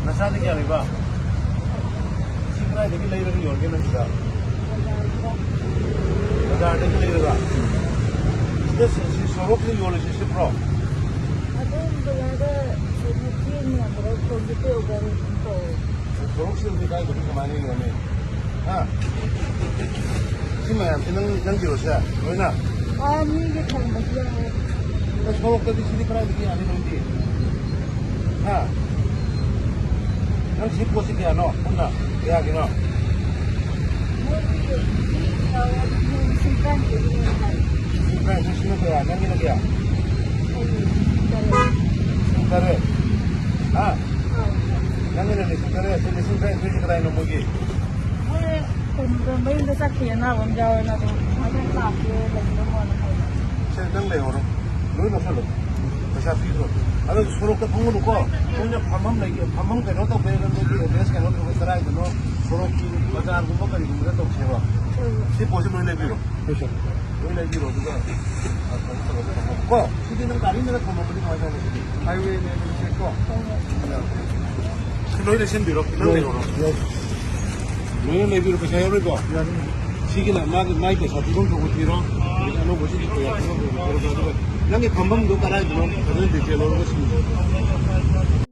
ꯅꯁꯥꯗꯒꯤ ꯌꯥꯔꯤꯕ ꯁꯤ ꯀꯗꯥꯏꯗꯒꯤ ꯂꯩꯔꯒ ꯌꯣꯟꯒꯦ ꯅꯪꯒꯤꯗ ꯕꯖꯥꯔꯗꯒꯤ ꯂꯩꯔꯒ ꯁꯤꯗ ꯁꯣꯔꯣꯛꯁꯤꯗ ꯌꯣꯜꯂꯤꯁꯤ ꯁꯤꯠꯄ꯭ꯔꯣ ꯑꯗꯨꯝ ꯕꯖꯥꯔꯗ ꯀꯩꯅꯣ ꯆꯦꯡ ꯌꯣꯟꯕꯗ ꯈꯣꯡꯖꯤꯠꯇ ꯌꯣꯟꯕ ꯇꯧꯋꯦ ꯁꯣꯔꯣꯛꯁꯤꯗꯗꯤ ꯀꯥꯏꯗꯒꯤ ꯀꯃꯥꯏꯅ ꯌꯣꯟꯅꯤ ꯍꯥ ꯁꯤ ꯃꯌꯥꯝꯁꯤ ꯅꯪꯒꯤꯔꯣꯁꯦ ꯂꯣꯏꯅ ꯃꯤꯒꯤ ꯊꯝꯕꯁꯨ ꯌꯥꯎꯋꯦ ꯁꯣꯔꯣꯛꯇꯗꯤ ꯁꯤꯗꯤ ꯀꯗꯥꯏꯗꯒꯤ ꯌꯥꯅꯤ ꯅꯣꯏꯗꯤ ꯍꯥ ꯅꯪ ꯁꯤ ꯄꯣꯠꯁꯤ ꯀꯌꯥꯅꯣ ꯄꯨꯟꯅ ꯀꯌꯥꯒꯤꯅꯣ ꯃꯣꯏꯒꯤ ꯂꯤꯁꯤꯡ 19,000 ꯍꯥꯏ ꯁꯤꯅ ꯀꯌꯥ ꯅꯪꯒꯤꯅ ꯀꯌꯥ ꯂꯤꯁꯤꯡ 8,000 ꯍꯥ ꯅꯪꯒꯤꯅ ꯂꯤꯁꯤꯡ 8,000 ꯁꯤ ꯂꯤꯁꯤꯡ 8,000 ꯀꯗꯥꯏꯅꯣ ꯃꯣꯏꯒꯤ ꯃꯣꯏ ꯀꯩꯅꯣꯗ ꯃꯌꯨꯝꯗ ꯆꯠꯈꯤ ꯑꯅꯥꯕ ꯑꯃ ꯌꯥꯎꯋꯦꯅ ꯑꯗꯨꯝ ꯉꯥꯛꯇꯪ ꯂꯥꯛꯀꯦ ꯂꯩꯒꯗꯧꯕꯅ ꯍꯥꯏꯕ ꯁꯦ ꯅꯪ ꯂꯩꯍꯧꯔꯣ ꯂꯣꯏ ꯂꯧꯁꯜꯂꯣ ꯄꯩꯁꯥ ꯄꯤꯈ꯭ꯔꯣ ꯑꯗꯣ ꯁꯣꯔꯣꯛꯇ ꯐꯝꯒꯅꯨꯀꯣ ꯅꯣꯏꯅ ꯐꯝꯐꯝ ꯀꯩꯅꯣ ꯇꯧꯕꯩꯔ ꯅꯣꯏꯒꯤ ꯑꯦꯗ꯭ꯔꯦꯁ ꯀꯩꯅꯣ ꯇꯧꯕ ꯀꯗꯥꯏꯗꯅꯣ ꯁꯣꯔꯣꯛꯀꯤ ꯕꯖꯥꯔꯒꯨꯝꯕ ꯀꯔꯤꯒꯨꯝꯕꯗ ꯇꯧꯁꯦꯕ ꯁꯤ ꯄꯣꯠꯁꯤ ꯂꯣꯏ ꯂꯩꯕꯤꯔꯣ ꯂꯣꯏ ꯂꯩꯕꯤꯔꯣ ꯑꯗꯨꯒ ꯀꯣ ꯁꯤꯗꯤ ꯅꯪ ꯒꯥꯔꯤꯗ ꯊꯝꯃꯝꯕꯗꯤ ꯀꯃꯥꯏꯅ ꯇꯧꯕ ꯁꯤꯗꯤ ꯍꯥꯏꯋꯦꯅꯦ ꯀꯣ ꯂꯣꯏ ꯂꯩꯁꯟꯕꯤꯔꯣ ꯅꯪ ꯂꯩꯍꯧꯔꯣ ꯂꯣꯏꯅ ꯂꯩꯕꯤꯔꯣ ꯄꯩꯁꯥ ꯌꯥꯎꯔꯣꯏꯀꯣ 시기나 마이크 사주금 보고 뒤로 이거 보시지 거야. 그거 보고 그러다가 nange khambam do karai do kadon detail ro ko